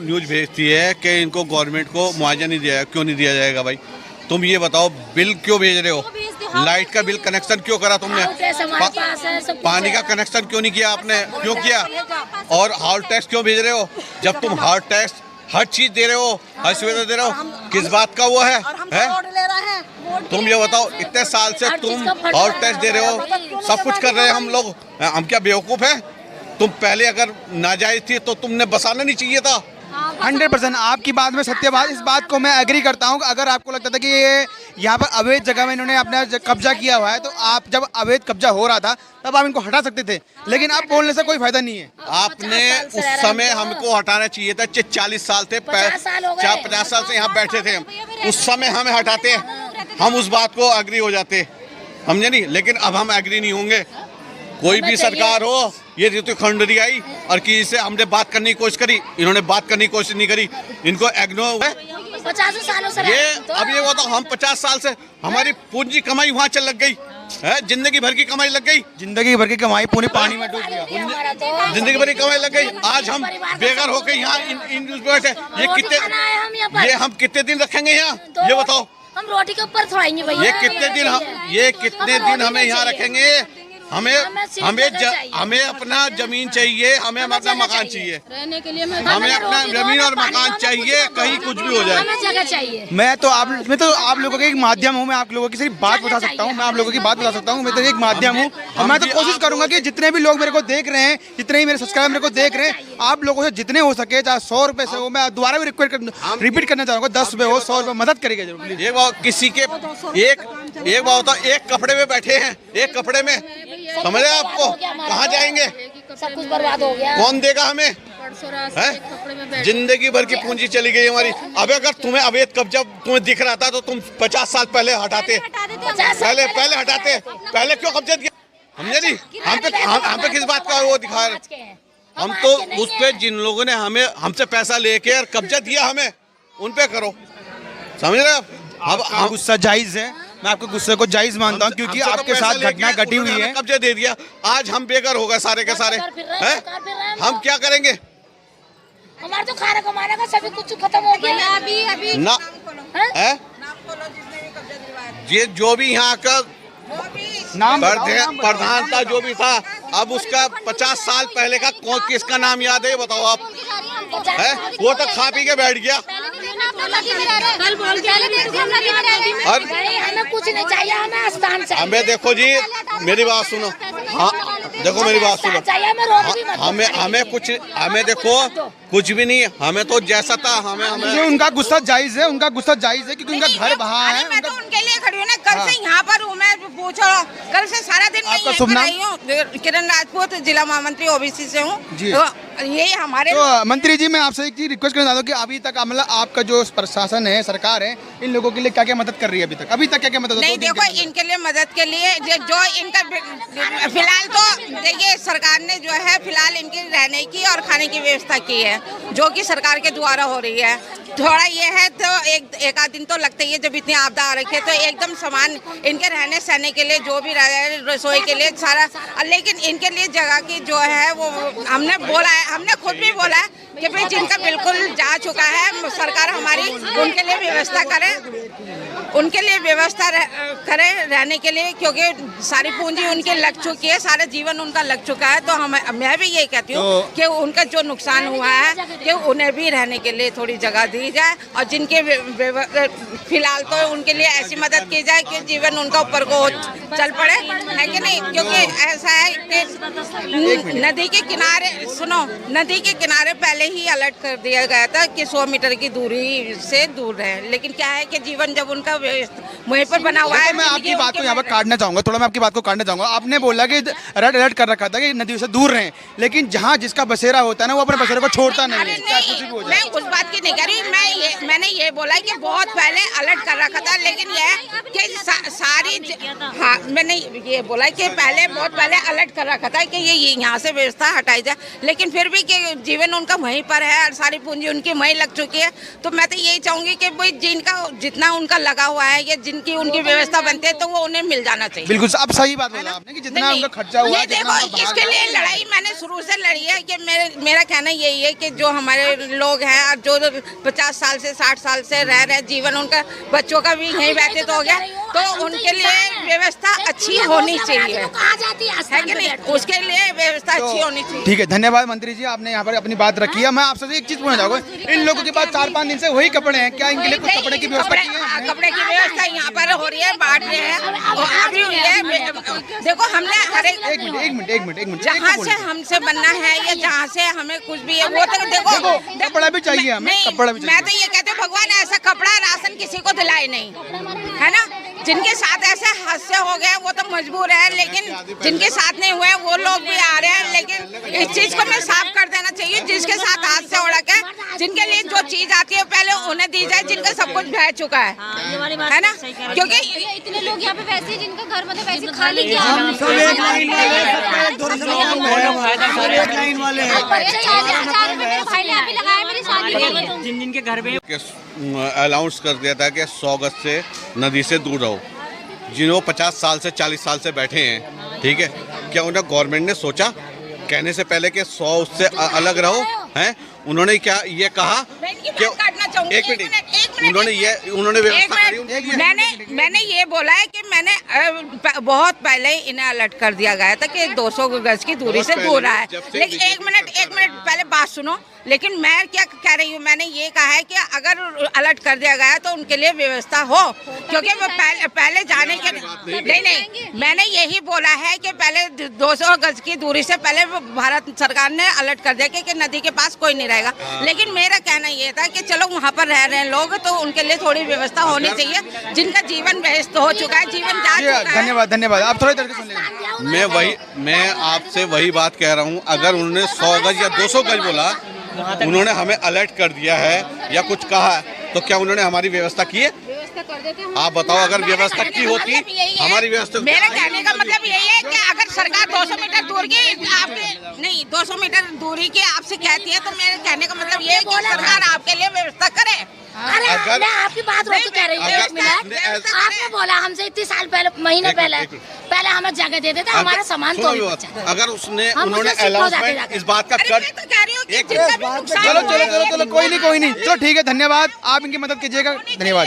News भेजती है कि इनको गवर्नमेंट को मुआवजा नहीं दिया, क्यों नहीं दिया जाएगा भाई? तुम ये बताओ, बिल क्यों भेज रहे हो? लाइट का बिल कनेक्शन क्यों करा तुमने? पानी का कनेक्शन क्यों नहीं किया आपने? क्यों किया? और हाउस टैक्स क्यों भेज रहे हो? जब तुम हाउस टैक्स हर चीज दे रहे हो, हर सुविधा दे रहे हो, किस बात का वो है? तुम ये बताओ, इतने साल से तुम हाउस टैक्स दे रहे हो, सब कुछ कर रहे हैं हम लोग, हम क्या बेवकूफ हैं? तुम पहले अगर नाजायज थी तो तुमने बसाना नहीं चाहिए था। 100% आपकी बात में सत्य बात, इस बात को मैं एग्री करता हूँ। अगर आपको लगता था कि ये यहाँ पर अवैध जगह में इन्होंने अपना कब्जा किया हुआ है, तो आप जब अवैध कब्जा हो रहा था तब आप इनको हटा सकते थे, लेकिन अब बोलने से कोई फायदा नहीं है। आपने उस समय हमको हटाना चाहिए था। 40 साल थे, 50 साल से यहाँ बैठे थे हम, उस समय हमें हटाते, हम उस बात को एग्री हो जाते, समझे नहीं? लेकिन अब हम एग्री नहीं होंगे। कोई भी सरकार हो, ये ऋतु खंडरी आई और किसी से हमने बात करने की कोशिश करी, इन्होंने बात करने की कोशिश नहीं करी, इनको इग्नोर है। 50 सालों से ये अब ये बताओ, हम 50 साल से हमारी पूंजी कमाई वहाँ चल लग गई है, जिंदगी भर की कमाई लग गई, जिंदगी भर की कमाई पूरी पानी में डूब गया, जिंदगी भर की कमाई लग गई। आज हम बेघर होकर यहाँ इन बैठे, ये हम कितने दिन रखेंगे यहाँ? ये बताओ, हम रोटी के ऊपर थोड़ाएंगे भैया। ये कितने दिन हमें यहाँ रखेंगे? हमें अपना जमीन चाहिए, हमें अपना मकान चाहिए, रहने के लिए हमें अपना जमीन और मकान चाहिए, कहीं कुछ भी हो जाए हमें जगह चाहिए। मैं तो आप लोगों के एक माध्यम हूँ, मैं आप लोगों की सिर्फ बात बता सकता हूँ, मैं आप लोगों की बात बता सकता हूँ, मैं तो एक माध्यम हूँ। और मैं तो कोशिश करूंगा कि जितने भी लोग मेरे को देख रहे हैं, जितने ही मेरे सब्सक्राइबर मेरे को देख रहे हैं, आप लोगों से जितने हो सके, चाहे 100 रुपए से हो, मैं दोबारा भी रिपीट करना चाहूँगा, 10 रुपए हो, 100 रुपए, मदद करेगा जरूर। ये किसी के एक बात होता, एक कपड़े में बैठे हैं, एक कपड़े में, समझ रहे आपको? कहाँ जाएंगे? सब कुछ बर्बाद हो गया। कौन देगा हमें? है? जिंदगी भर की पूंजी चली गई हमारी। अब अगर तुम्हें अवैध कब्जा तुम्हें दिख रहा था तो तुम 50 साल पहले हटाते, पहले हटाते, पहले क्यों कब्जा किया? समझे नहीं? हम पे किस बात का वो दिखा रहे? हम तो उस पे जिन लोगों ने हमसे पैसा लेके और कब्जा दिया हमें, उन पे करो, समझ रहे? अब गुस्सा जायज है, मैं आपके गुस्से को जायज मानता हूँ, क्योंकि आपके साथ घटना घटी हुई है। कब्जे दे दिया, आज हम बेघर हो गए सारे के सारे, हम क्या करेंगे? हमारा तो खाना कमाने का सभी कुछ खत्म हो गया। अभी ना है ये जो भी यहाँ का नाम प्रधान था, जो भी था, अब उसका 50 साल पहले का कौन किसका नाम याद है? बताओ आप। है वो तो खा पी के बैठ गया। और हमें कुछ नहीं चाहिए, हमें स्थान चाहिए। हमें देखो जी, मेरी बात सुनो, हाँ देखो मेरी बात सुनो, हमें देखो कुछ भी नहीं, हमें तो जैसा था हमें उनका गुस्सा जायज है, उनका गुस्सा जायज है, क्योंकि उनका घर वहाँ है। मैं तो उनके लिए खड़ी हूँ ना, कल से यहाँ पर हूँ मैं, पूछो कल से सारा दिन आपका शुभ नाम? किरण राजपूत, जिला महामंत्री ओबीसी से हूँ। तो ये हमारे मंत्री जी, मैं आपसे एक चीज रिक्वेस्ट करना चाहता हूँ कि अभी तक मतलब आपका जो प्रशासन है, सरकार है, इन लोगों के लिए क्या क्या मदद कर रही है अभी तक क्या क्या मदद? नहीं देखो, इनके लिए मदद के लिए जो इनका फिलहाल तो देखिए, सरकार ने जो है फिलहाल इनकी रहने की और खाने की व्यवस्था की है, जो कि सरकार के द्वारा हो रही है। थोड़ा ये है तो एक आध दिन तो लगता ही है, जब इतनी आपदा आ रखी है, तो एकदम सामान इनके रहने सहने के लिए, जो भी रसोई के लिए सारा, लेकिन इनके लिए जगह की जो है वो हमने बोला है, हमने खुद भी बोला है कि भाई जिनका बिल्कुल जा चुका है, सरकार हमारी उनके लिए व्यवस्था करे, उनके लिए व्यवस्था करे रहने के लिए, क्योंकि सारी पूंजी उनकी लग चुकी है, सारा जीवन उनका लग चुका है। तो मैं भी यही कहती हूँ कि उनका जो नुकसान हुआ है कि उन्हें भी रहने के लिए थोड़ी जगह दी जाए, और जिनके फिलहाल तो उनके लिए ऐसी मदद की जाए कि जीवन उनका ऊपर को चल पड़े, है कि नहीं? क्योंकि ऐसा है कि नदी के किनारे, सुनो, नदी के किनारे पहले ही अलर्ट कर दिया गया था कि 100 मीटर की दूरी से दूर रहे, लेकिन क्या है कि जीवन जब उनका वहीं पर बना हुआ है। मैं आपकी बात को यहाँ पर काटना चाहूंगा, थोड़ा मैं आपकी बात को काटना चाहूंगा। आपने बोला कि रेड अलर्ट कर रखा था कि नदियों से दूर रहें, लेकिन जहाँ जिसका बसेरा होता है ना, वो अपने बसेरे को छोड़ता नहीं है। मैं उस बात की नहीं कह रही, मैंने ये बोला कि बहुत पहले अलर्ट कर रखा था, लेकिन यह कि सारी, हाँ मैंने ये बोला कि पहले बहुत पहले अलर्ट कर रखा था कि ये यहाँ से व्यवस्था हटाई जाए, लेकिन फिर फिर भी कि जीवन उनका वहीं पर है और सारी पूंजी उनकी वहीं लग चुकी है। तो मैं तो यही चाहूंगी कि भाई जिनका जितना उनका लगा हुआ है या जिनकी उनकी व्यवस्था बनती है तो वो उन्हें मिल जाना चाहिए। बिल्कुल अब सही बात बोला आपने कि जितना उनका खर्चा हुआ है, ये देखो इसके लिए लड़ाई मैंने शुरू से लड़ी है कि मेरा कहना यही है कि जो हमारे लोग हैं और जो 50 साल से 60 साल से रह रहे जीवन उनका बच्चों का भी यहीं व्यतीत हो गया, तो उनके लिए व्यवस्था अच्छी होनी चाहिए, है कि नहीं? उसके लिए व्यवस्था अच्छी होनी चाहिए। ठीक है, धन्यवाद मंत्री जी, आपने यहाँ पर अपनी बात रखी है। मैं आपसे एक चीज पूछना चाहूंगा, इन लोगों के पास 4-5 दिन से वही कपड़े हैं, क्या इनके लिए कुछ कपड़े की व्यवस्था की है? कपड़े की व्यवस्था यहाँ पर हो रही है, बांट रहे हैं अभी हुई है। देखो हमने हर एक मिनट जहाँ से हमसे बनना है या जहाँ से हमें कुछ भी है वो तो देखो कपड़ा भी चाहिए हमें, कपड़ा भी चाहिए। मैं तो ये कहती हूँ भगवान ऐसा कपड़ा राशन किसी को दिलाए नहीं, है ना? जिनके साथ ऐसे हादसे हो गए वो तो मजबूर है, लेकिन जिनके साथ नहीं हुए वो लोग भी आ रहे हैं। लेकिन इस चीज को मैं साफ कर देना चाहिए, जिसके साथ हादसे हो रखे हैं, जिनके लिए जो चीज आती है पहले उन्हें दी जाए, जिनका सब कुछ बह चुका है ना? क्योंकि इतने लोग यहाँ पे वैसे जिनका घर मतलब वैसे खाली किया जिनके घर में अनाउंस कर दिया था कि 100 गज से नदी से दूर रहो। जिन्हों 50 साल से 40 साल से बैठे हैं, ठीक है, क्या उन्हें गवर्नमेंट ने सोचा कहने से पहले कि 100 उससे अलग रहो? हैं, उन्होंने क्या ये कहा कि एक मिनट उन्होंने व्यवस्था करी? मैंने ये बोला है कि मैंने बहुत पहले इन्हें अलर्ट कर दिया गया था कि 200 गज की दूरी से दूर रहा है। लेकिन एक मिनट पहले बात सुनो। लेकिन मैं क्या कह रही हूँ, मैंने ये कहा है कि अगर अलर्ट कर दिया गया तो उनके लिए व्यवस्था हो, क्योंकि वो पहले जाने के नहीं मैंने यही बोला है कि पहले 200 गज की दूरी से पहले भारत सरकार ने अलर्ट कर दिया कि नदी के पास कोई नहीं रहेगा। लेकिन मेरा कहना ये था कि चलो वहाँ पर रह रहे हैं लोग तो उनके लिए थोड़ी व्यवस्था होनी चाहिए, जिनका जीवन व्यस्त हो चुका है, जीवन जा चुका है। धन्यवाद आप थोड़ी देर सुन लीजिए। मैं आपसे वही बात कह रहा हूँ, अगर उन्होंने 100 गज या 200 गज बोला, उन्होंने हमें अलर्ट कर दिया है या कुछ कहा, तो क्या उन्होंने हमारी व्यवस्था की है? आप बताओ, अगर व्यवस्था की होती हमारी व्यवस्था। मेरा कहने का मतलब यही है कि अगर सरकार 200 मीटर दूर की आपके नहीं 200 मीटर दूरी की आपसे कहती है, तो मेरे कहने का मतलब ये है कि सरकार आपके लिए व्यवस्था करे। अगर मैं आपकी बात रोक कह रही हूँ, एक मिनट, आपने बोला हमसे इतने साल पहले महीने पहले हमें जगह दे देते, हमारा सामान तो अगर उन्होंने अनाउंसमेंट इस बात का कर, चलो कोई नहीं, चलो ठीक है, धन्यवाद, आप इनकी मदद कीजिएगा, धन्यवाद।